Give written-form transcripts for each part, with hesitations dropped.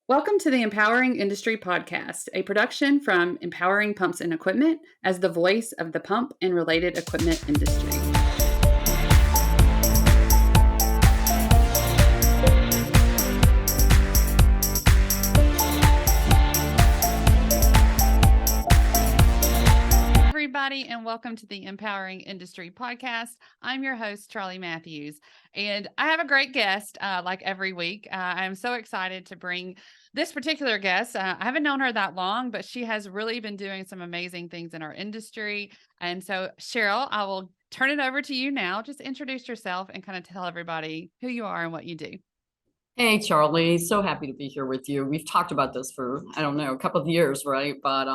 Welcome to the Empowering Industry Podcast, a production from Empowering Pumps and Equipment as the voice of the pump and related equipment industry. Everybody, and welcome to the Empowering Industry Podcast. I'm your host, Charlie Matthews, and I have a great guest like every week. I'm so excited to bring this particular guest. I haven't known her that long, but she has really been doing some amazing things in our industry. And so, Cheryl, I will turn it over to you now. Just introduce yourself and kind of tell everybody who you are and what you do. Hey, Charlie, so happy to be here with you. We've talked about this for, I don't know, a couple of years, right? But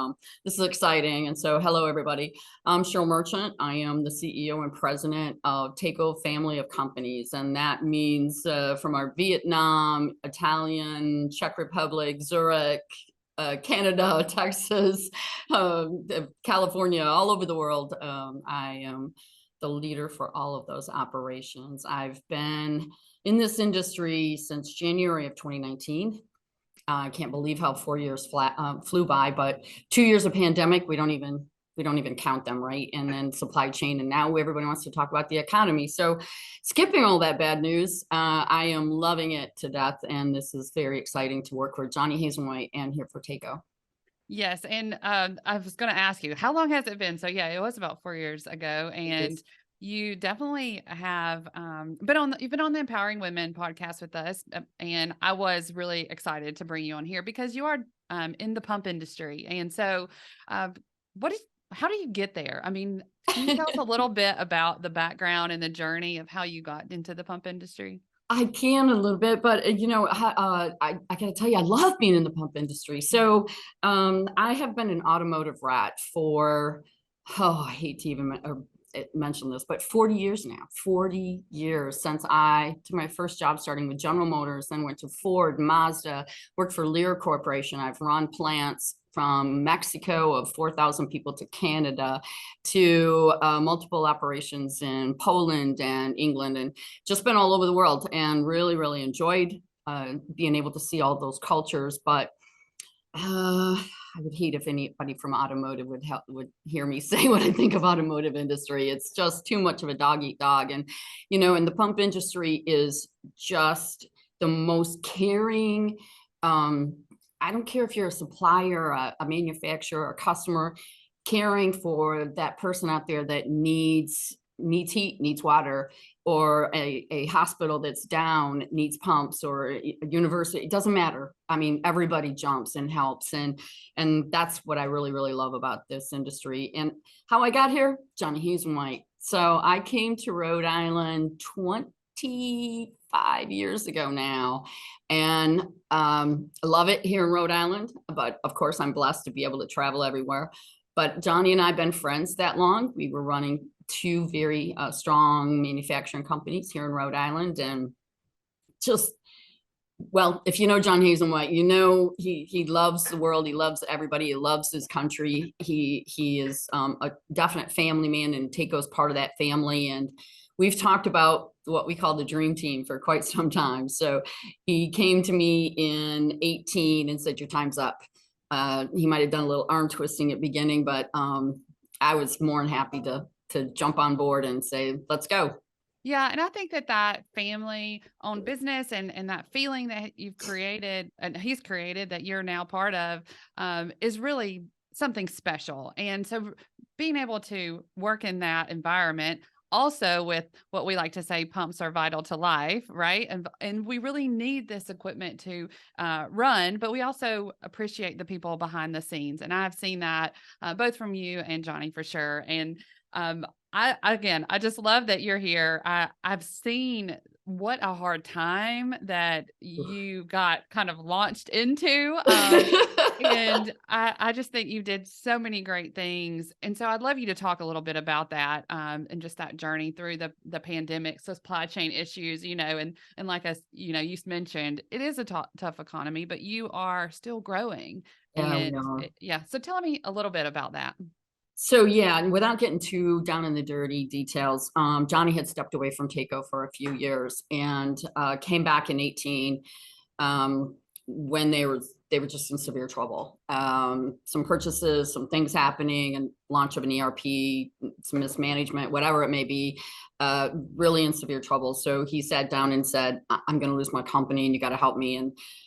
this is exciting. And so, hello, everybody. I'm Cheryl Merchant. I am the CEO and president of Takeo family of companies. And that means from our Vietnam, Italian, Czech Republic, Zurich, Canada, Texas, California, all over the world. I am the leader for all of those operations. I've been in this industry since January of 2019. I can't believe how 4 years flew by, but 2 years of pandemic, we don't even count them, right? And then supply chain, and now everybody wants to talk about the economy. So skipping all that bad news, I am loving it to death, and this is very exciting to work for Johnny Hazelwhite and here for Takeo. Yes, and I was going to ask you, how long has it been? So yeah, it was about 4 years ago, and you definitely have you've been on the Empowering Women podcast with us, and I was really excited to bring you on here because you are in the pump industry, and so how do you get there? I mean, can you tell us a little bit about the background and the journey of how you got into the pump industry? I can a little bit, but I got to tell you, I love being in the pump industry. So I have been an automotive rat for, I hate to even mention this, but 40 years now, 40 years since I took my first job starting with General Motors, then went to Ford, Mazda, worked for Lear Corporation. I've run plants from Mexico of 4,000 people to Canada, to multiple operations in Poland and England, and just been all over the world, and really, really enjoyed being able to see all those cultures. But I would hate if anybody from automotive would hear me say what I think of automotive industry. It's just too much of a dog eat dog. And, and the pump industry is just the most caring. I don't care if you're a supplier, a manufacturer, a customer, caring for that person out there that needs heat, needs water, or a hospital that's down, needs pumps, or a university. It doesn't matter. I mean, everybody jumps and helps. And that's what I really, really love about this industry. And how I got here, Johnny Hazelwhite. So I came to Rhode Island 25 years ago now, and I love it here in Rhode Island. But of course, I'm blessed to be able to travel everywhere. But Johnny and I have been friends that long. We were running two very strong manufacturing companies here in Rhode Island, and just, well, if you know John Hazelwhite, he loves the world, he loves everybody, he loves his country. He is a definite family man, and Takeo's part of that family. And we've talked about what we call the dream team for quite some time. So he came to me in 18 and said, "Your time's up." He might have done a little arm twisting at the beginning, but I was more than happy to jump on board and say, let's go. Yeah. And I think that family owned business and that feeling that you've created and he's created that you're now part of is really something special. And so being able to work in that environment, also with what we like to say, pumps are vital to life, right? And we really need this equipment to run, but we also appreciate the people behind the scenes. And I've seen that both from you and Johnny for sure. And I just love that you're here. I've seen what a hard time that you got kind of launched into. And I just think you did so many great things. And so I'd love you to talk a little bit about that and just that journey through the pandemic, supply chain issues, and like us, you mentioned, it is a tough economy, but you are still growing. Yeah. So tell me a little bit about that. So yeah, and without getting too down in the dirty details, Johnny had stepped away from Takeo for a few years and came back in 18. when they were just in severe trouble. Some purchases, some things happening, and launch of an ERP, some mismanagement, whatever it may be, really in severe trouble. So he sat down and said, I'm going to lose my company and you got to help me.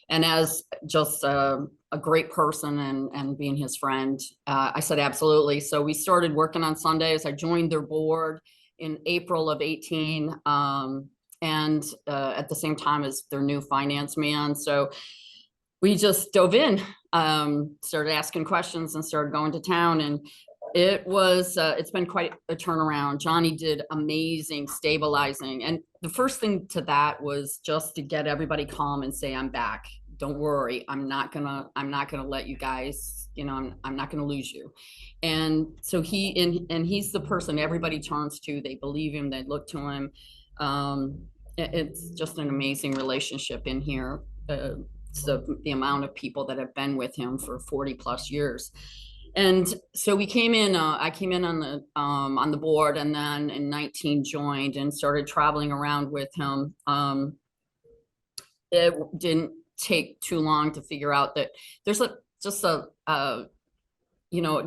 And as just a great person and being his friend, I said, absolutely. So we started working on Sundays. I joined their board in April of 18. And at the same time as their new finance man. So we just dove in, started asking questions and started going to town. And it's been quite a turnaround. Johnny did amazing stabilizing. And the first thing to that was just to get everybody calm and say, I'm back. Don't worry. I'm not gonna let you guys, I'm not gonna lose you. And so he's the person everybody turns to. They believe him, they look to him. It's just an amazing relationship in here. So the amount of people that have been with him for 40 plus years. And so we came in, I came in on the board, and then in 19 joined and started traveling around with him. It didn't take too long to figure out that there's a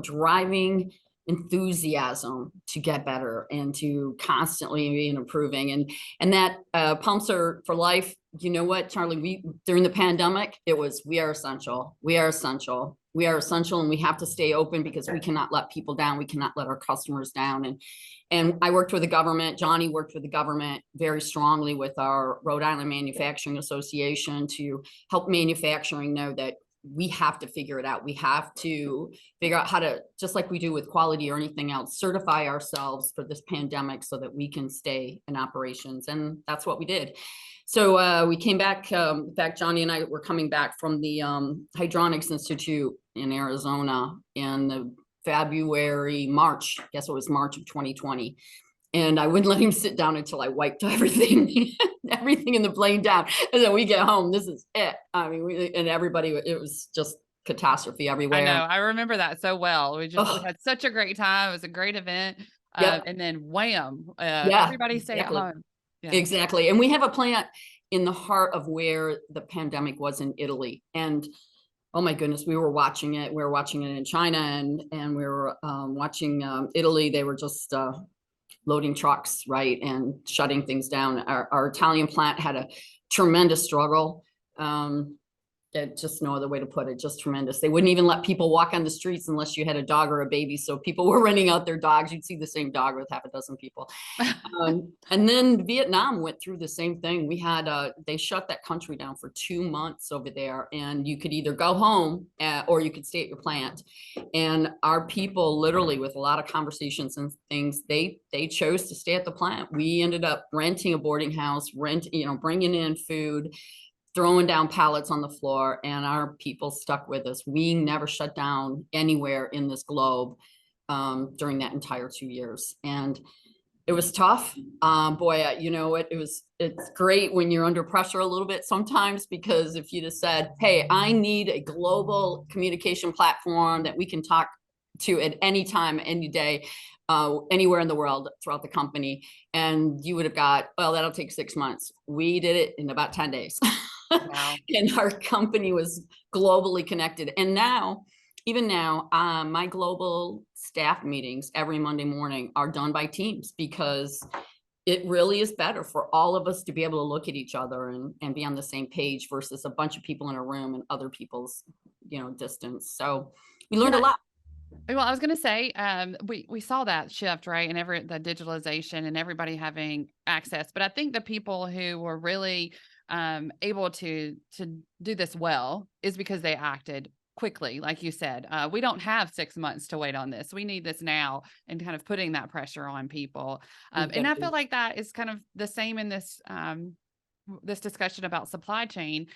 driving enthusiasm to get better and to constantly be improving, and that pumps are for life. You know what, Charlie, during the pandemic, it was, we are essential, and we have to stay open because we cannot let people down. We cannot let our customers down. And I worked with the government. Johnny worked with the government very strongly with our Rhode Island Manufacturing Association to help manufacturing know that we have to figure it out. We have to figure out how to, just like we do with quality or anything else, certify ourselves for this pandemic so that we can stay in operations. And that's what we did. So we came back. In fact, Johnny and I were coming back from the Hydronics Institute in Arizona in the March, I guess it was March of 2020. And I wouldn't let him sit down until I wiped everything in the plane down. And then we get home, this is it. I mean, and everybody, it was just catastrophe everywhere. I know. I remember that so well. We had such a great time. It was a great event. Yep. And then wham, everybody stay at home. Yeah. Exactly. And we have a plant in the heart of where the pandemic was in Italy. And oh my goodness, we were watching it. We were watching it in China, and we were watching Italy. They were just loading trucks, right, and shutting things down. Our Italian plant had a tremendous struggle. Just no other way to put it, just tremendous. They wouldn't even let people walk on the streets unless you had a dog or a baby. So people were renting out their dogs. You'd see the same dog with half a dozen people. And then Vietnam went through the same thing. We had, they shut that country down for 2 months over there, and you could either go home or you could stay at your plant. And our people, literally with a lot of conversations and things, they chose to stay at the plant. We ended up renting a boarding house, bringing in food, throwing down pallets on the floor, and our people stuck with us. We never shut down anywhere in this globe during that entire 2 years. And it was tough. Boy, it's great when you're under pressure a little bit sometimes, because if you just said, hey, I need a global communication platform that we can talk to at any time, any day, anywhere in the world throughout the company, and you would have got, well, that'll take 6 months. We did it in about 10 days. Wow. And our company was globally connected. And now, even now, my global staff meetings every Monday morning are done by Teams, because it really is better for all of us to be able to look at each other and be on the same page versus a bunch of people in a room and other people's, distance. So we learned a lot. Well, I was going to say, we saw that shift, right? And the digitalization and everybody having access. But I think the people who were really able to do this well is because they acted quickly. Like you said, we don't have 6 months to wait on this. We need this now, and kind of putting that pressure on people. And I feel like that is kind of the same in this, this discussion about supply chain.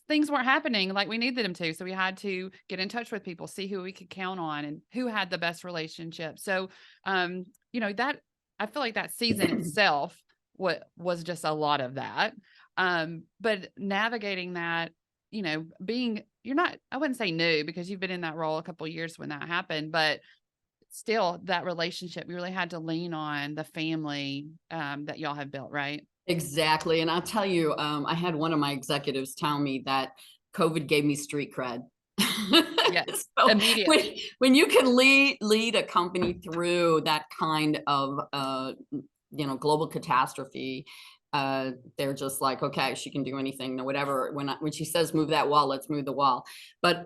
Things weren't happening like we needed them to. So we had to get in touch with people, see who we could count on and who had the best relationship. So, that, I feel like that season itself was just a lot of that. But navigating that, I wouldn't say new, because you've been in that role a couple of years when that happened, but still that relationship, we really had to lean on the family that y'all have built, right? Exactly. And I'll tell you, I had one of my executives tell me that COVID gave me street cred. Yes, So immediately. when you can lead a company through that kind of global catastrophe, they're just like, okay, she can do anything, no, whatever. When she says move that wall, let's move the wall. But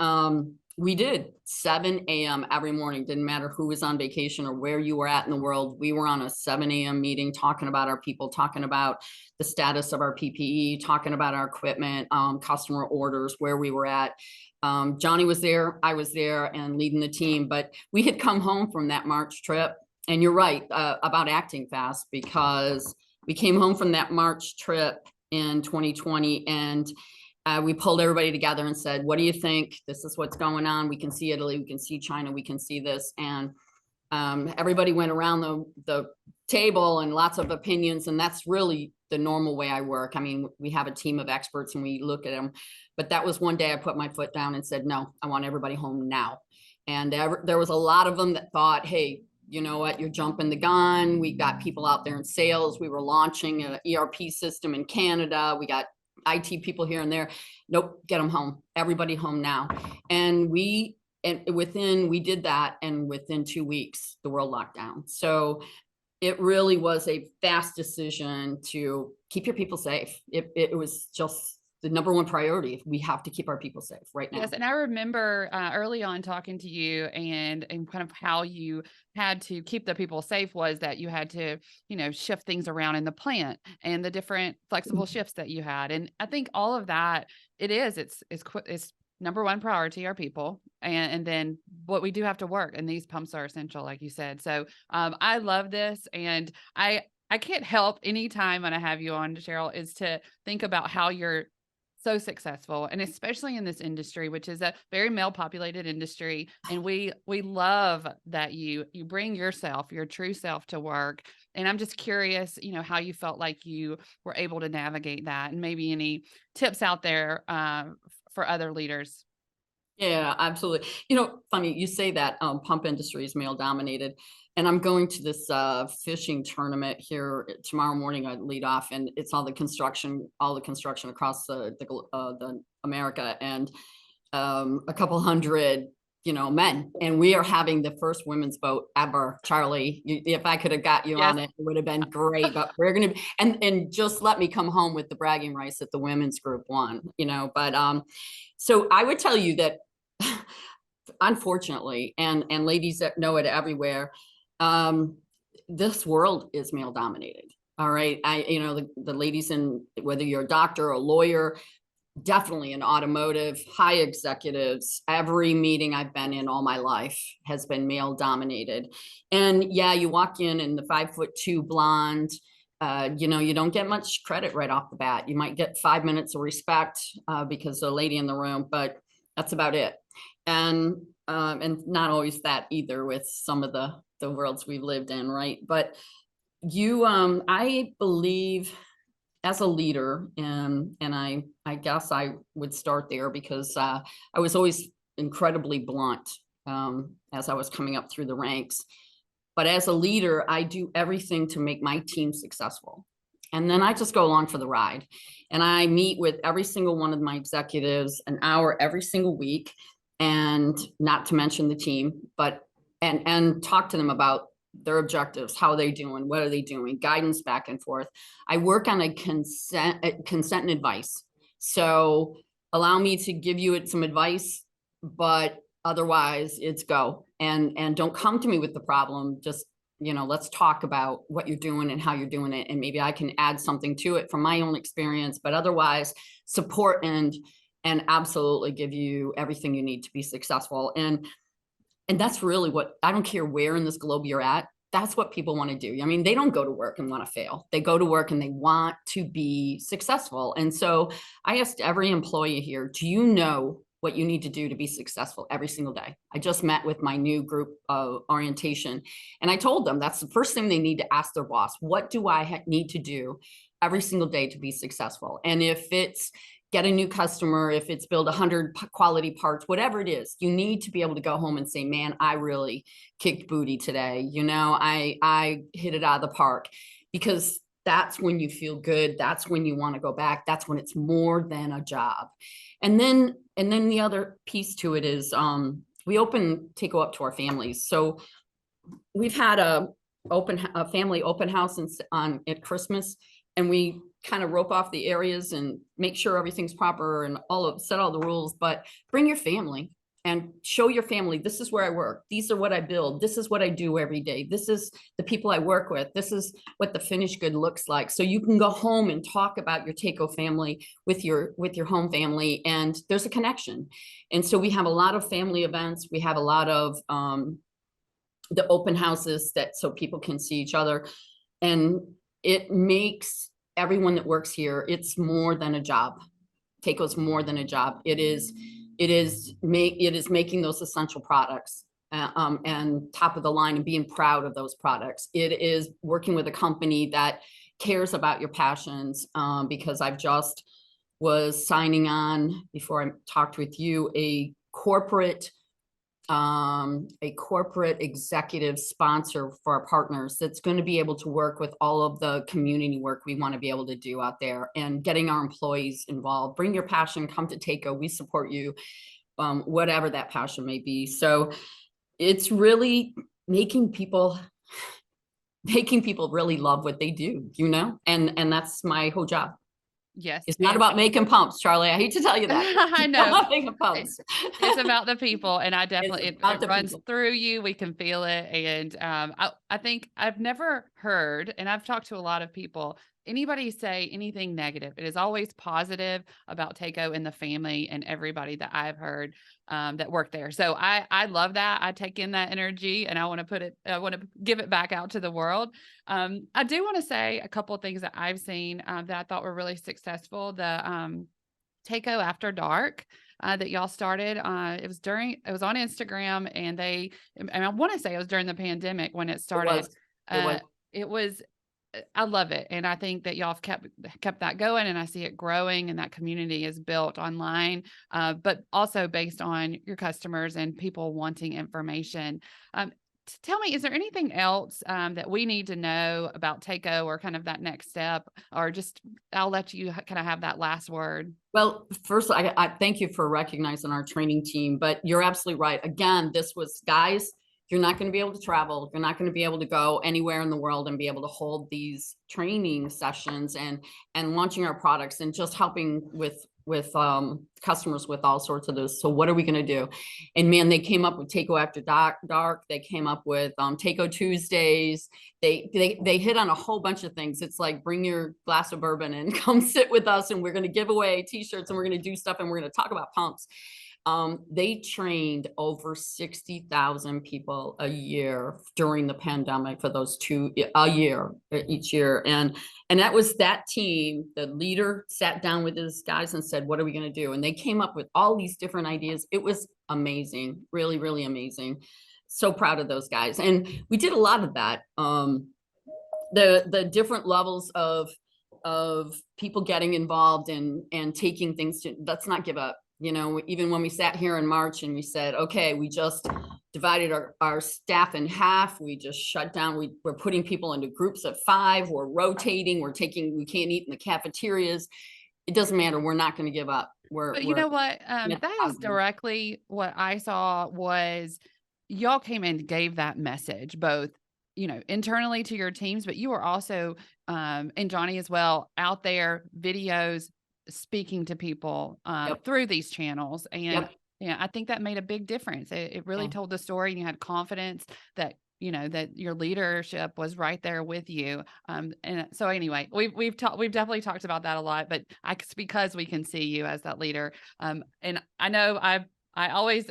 we did 7 a.m. every morning. Didn't matter who was on vacation or where you were at in the world. We were on a 7 a.m. meeting talking about our people, talking about the status of our PPE, talking about our equipment, customer orders, where we were at. Johnny was there, I was there, and leading the team. But we had come home from that March trip, and you're right about acting fast, because we came home from that March trip in 2020, and we pulled everybody together and said, what do you think? This is what's going on. We can see Italy, we can see China, we can see this. And everybody went around the table, and lots of opinions. And that's really the normal way I work. I mean, we have a team of experts and we look at them. But that was one day I put my foot down and said, no, I want everybody home now. And there was a lot of them that thought, hey, you know what, you're jumping the gun. We got people out there in sales. We were launching an ERP system in Canada. We got IT people here and there. Nope, get them home. Everybody home now. And we did that, and within 2 weeks, the world locked down. So it really was a fast decision to keep your people safe. It was just the number one priority. We have to keep our people safe right now. Yes, and I remember early on talking to you, and kind of how you had to keep the people safe was that you had to, shift things around in the plant and the different flexible shifts that you had. And I think all of that, it's number one priority, our people, and then what we do have to work. And these pumps are essential, like you said. So I love this, and I can't help anytime when I have you on, Cheryl, is to think about how you're so successful, and especially in this industry, which is a very male populated industry. And we love that you bring yourself, your true self, to work. And I'm just curious, how you felt like you were able to navigate that, and maybe any tips out there for other leaders. Yeah, absolutely. Funny you say that. Pump industry is male dominated, and I'm going to this fishing tournament here tomorrow morning. I lead off, and it's all the construction across the America, and a couple hundred men, and we are having the first women's boat ever. Charlie, if I could have got you Yes. on it, it would have been great. But we're gonna be, and just let me come home with the bragging rights that the women's group won. But so I would tell you that unfortunately, and ladies that know it everywhere, this world is male dominated. All right. The ladies in, whether you're a doctor or a lawyer, definitely in automotive, high executives, every meeting I've been in all my life has been male dominated. And yeah, you walk in and the 5'2" blonde, you don't get much credit right off the bat. You might get 5 minutes of respect because the lady in the room, but that's about it. And not always that either with some of the worlds we've lived in, right? But I believe, as a leader, and I guess I would start there, because I was always incredibly blunt as I was coming up through the ranks. But as a leader, I do everything to make my team successful. And then I just go along for the ride. And I meet with every single one of my executives an hour every single week, and not to mention the team, but and talk to them about their objectives, how are they doing, what are they doing, guidance back and forth. I work on a consent and advice. So allow me to give you some advice, but otherwise it's go. And don't come to me with the problem. Just, let's talk about what you're doing and how you're doing it. And maybe I can add something to it from my own experience, but otherwise support and absolutely give you everything you need to be successful. And that's really what, I don't care where in this globe you're at, that's what people want to do. I mean, they don't go to work and want to fail. They go to work and they want to be successful. And so I asked every employee here, do you know what you need to do to be successful every single day? I just met with my new group of orientation, and I told them that's the first thing they need to ask their boss. What do I need to do every single day to be successful? And if it's get a new customer, if it's build 100 quality parts, whatever it is, you need to be able to go home and say, man, I really kicked booty today. I hit it out of the park, because that's when you feel good. That's when you want to go back. That's when it's more than a job. And then the other piece to it is we open Taco up to our families. So we've had a family open house at Christmas, and we kind of rope off the areas and make sure everything's proper and set all the rules, but bring your family and show your family, this is where I work. These are what I build. This is what I do every day. This is the people I work with. This is what the finished good looks like. So you can go home and talk about your Taco family with your home family, and there's a connection. And so we have a lot of family events. We have a lot of the open houses so people can see each other, and it makes everyone that works here, it's more than a job. Taco's more than a job. It is making those essential products and top of the line and being proud of those products. It is working with a company that cares about your passions, because I've just was signing on, before I talked with you, a corporate executive sponsor for our partners that's going to be able to work with all of the community work we want to be able to do out there, and getting our employees involved. Bring your passion, come to Taco, we support you, whatever that passion may be. So it's really making people really love what they do, and that's my whole job. Yes. It's not about making pumps, Charlie. I hate to tell you that. I know. Making pumps. It's about the people, and I definitely, it runs people through you. We can feel it. And I think I've never heard, and I've talked to a lot of people, anybody say anything negative. It is always positive about Taco and the family and everybody that I've heard that work there. So I love that. I take in that energy, and I want to give it back out to the world. I do want to say a couple of things that I've seen that I thought were really successful. The Taco After Dark that y'all started. It was on Instagram, and I want to say it was during the pandemic when it started. It was. I love it. And I think that y'all have kept that going, and I see it growing, and that community is built online, but also based on your customers and people wanting information. Tell me, is there anything else that we need to know about Taco, or kind of that next step, or just, I'll let you kind of have that last word. Well, first, I thank you for recognizing our training team, but you're absolutely right. Again, this was, guys, you're not going to be able to travel. You're not going to be able to go anywhere in the world and be able to hold these training sessions and launching our products and just helping with customers with all sorts of this. So what are we going to do? And man, they came up with Taco After Dark. They came up with Taco Tuesdays. They hit on a whole bunch of things. It's like, bring your glass of bourbon and come sit with us, and we're going to give away t-shirts, and we're going to do stuff, and we're going to talk about pumps. They trained over 60,000 people a year during the pandemic for those each year. And that was that team. The leader sat down with his guys and said, what are we going to do? And they came up with all these different ideas. It was amazing, really, really amazing. So proud of those guys. And we did a lot of that. The different levels of people getting involved and taking things to, let's not give up. Even when we sat here in March and we said, okay, we just divided our staff in half. We just shut down. We're putting people into groups of 5. We're rotating. We can't eat in the cafeterias. It doesn't matter. We're not going to give up. But you know what? That is directly what I saw was y'all came and gave that message, both, internally to your teams, but you were also, and Johnny as well, out there, videos, speaking to people through these channels. And I think that made a big difference. It really told the story, and you had confidence that, that your leadership was right there with you. And so anyway, we've definitely talked about that a lot, but it's because we can see you as that leader. And I know I always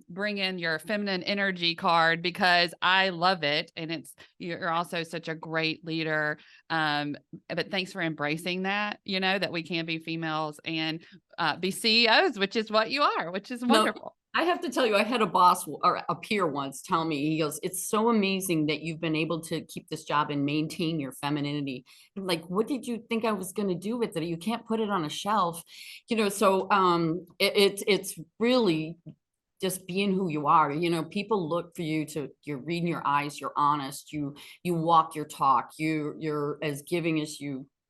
bring in your feminine energy card because I love it. And you're also such a great leader. But thanks for embracing that, that we can be females and be CEOs, which is what you are, which is wonderful. I have to tell you, I had a boss or a peer once tell me, he goes, it's so amazing that you've been able to keep this job and maintain your femininity. I'm like, what did you think I was going to do with it? You can't put it on a shelf, so it's really just being who you are. People look for you you're reading your eyes, you're honest, you walk your talk, you're as giving as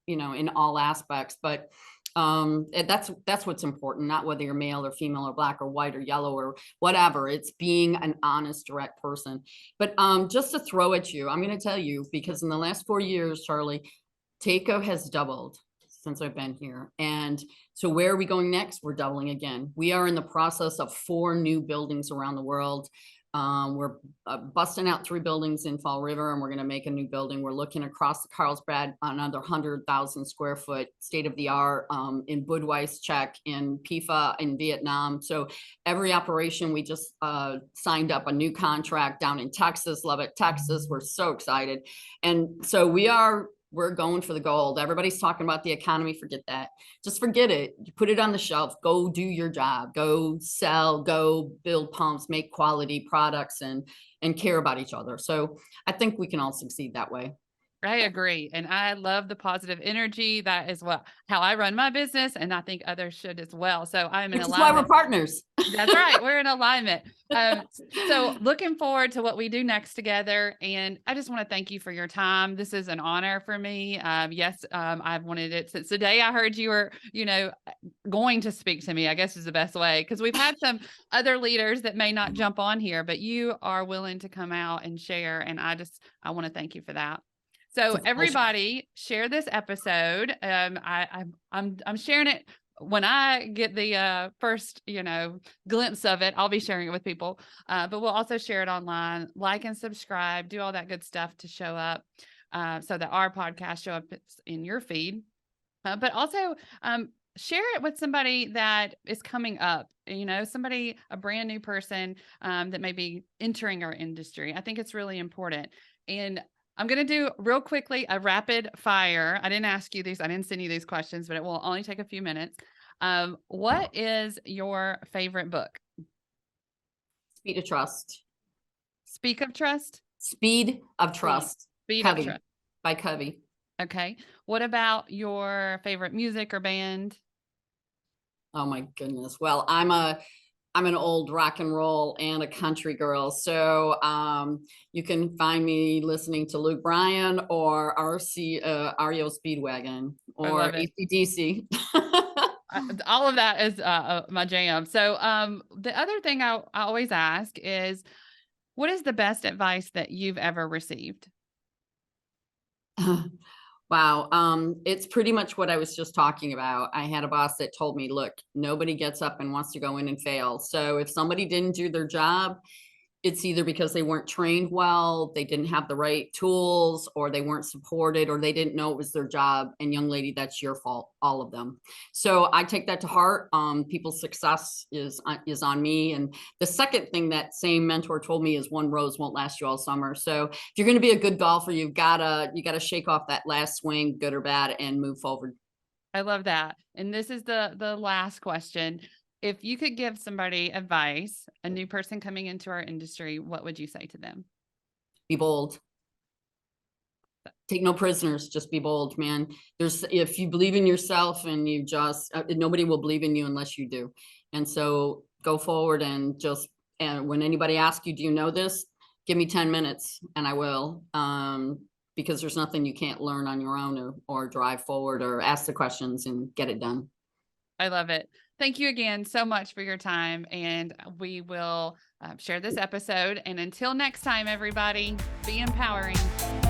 in all aspects. But that's what's important, not whether you're male or female or black or white or yellow or whatever. It's being an honest, direct person. But just to throw at you, I'm going to tell you, because in the last 4 years, Charlie, Takeo has doubled since I've been here. And so where are we going next? We're doubling again. We are in the process of 4 new buildings around the world. We're busting out 3 buildings in Fall River, and we're going to make a new building. We're looking across the Carlsbad, another 100,000 square foot state of the art in Budweis, Czech, in PIFA in Vietnam. So every operation, we just signed up a new contract down in Texas, Lubbock, Texas. We're so excited. And so we're going for the gold. Everybody's talking about the economy. Forget that. Just forget it. You put it on the shelf. Go do your job. Go sell. Go build pumps. Make quality products and care about each other. So I think we can all succeed that way. I agree. And I love the positive energy. That is how I run my business. And I think others should as well. So I'm in alignment. Which is why we're partners. That's right. We're in alignment. So looking forward to what we do next together. And I just want to thank you for your time. This is an honor for me. Yes, I've wanted it since the day I heard you were, going to speak to me, I guess is the best way. Because we've had some other leaders that may not jump on here, but you are willing to come out and share. And I want to thank you for that. So everybody share this episode. I'm sharing it when I get the first, glimpse of it. I'll be sharing it with people, but we'll also share it online, like and subscribe, do all that good stuff to show up so that our podcast show up in your feed, but also share it with somebody that is coming up, a brand new person that may be entering our industry. I think it's really important. And I'm going to do real quickly a rapid fire. I didn't ask you these. I didn't send you these questions, but it will only take a few minutes. What is your favorite book? Speed of Trust. Speak of Trust? Speed of Trust. Speed of Trust. By Covey. Okay. What about your favorite music or band? Oh my goodness. Well, I'm an old rock and roll and a country girl. So you can find me listening to Luke Bryan or REO Speedwagon or AC/DC. All of that is my jam. So the other thing I always ask is, what is the best advice that you've ever received? Wow. It's pretty much what I was just talking about. I had a boss that told me, look, nobody gets up and wants to go in and fail. So if somebody didn't do their job, it's either because they weren't trained well, they didn't have the right tools, or they weren't supported, or they didn't know it was their job. And young lady, that's your fault, all of them. So I take that to heart. People's success is on me. And the second thing that same mentor told me is, one rose won't last you all summer. So if you're going to be a good golfer, you gotta shake off that last swing, good or bad, and move forward. I love that. And this is the last question. If you could give somebody advice, a new person coming into our industry, what would you say to them? Be bold. Take no prisoners. Just be bold, man. If you believe in yourself, and you just, nobody will believe in you unless you do. And so go forward and when anybody asks you, do you know this? Give me 10 minutes and I will. Because there's nothing you can't learn on your own, or drive forward, or ask the questions and get it done. I love it. Thank you again so much for your time. And we will share this episode. And until next time, everybody, be empowering.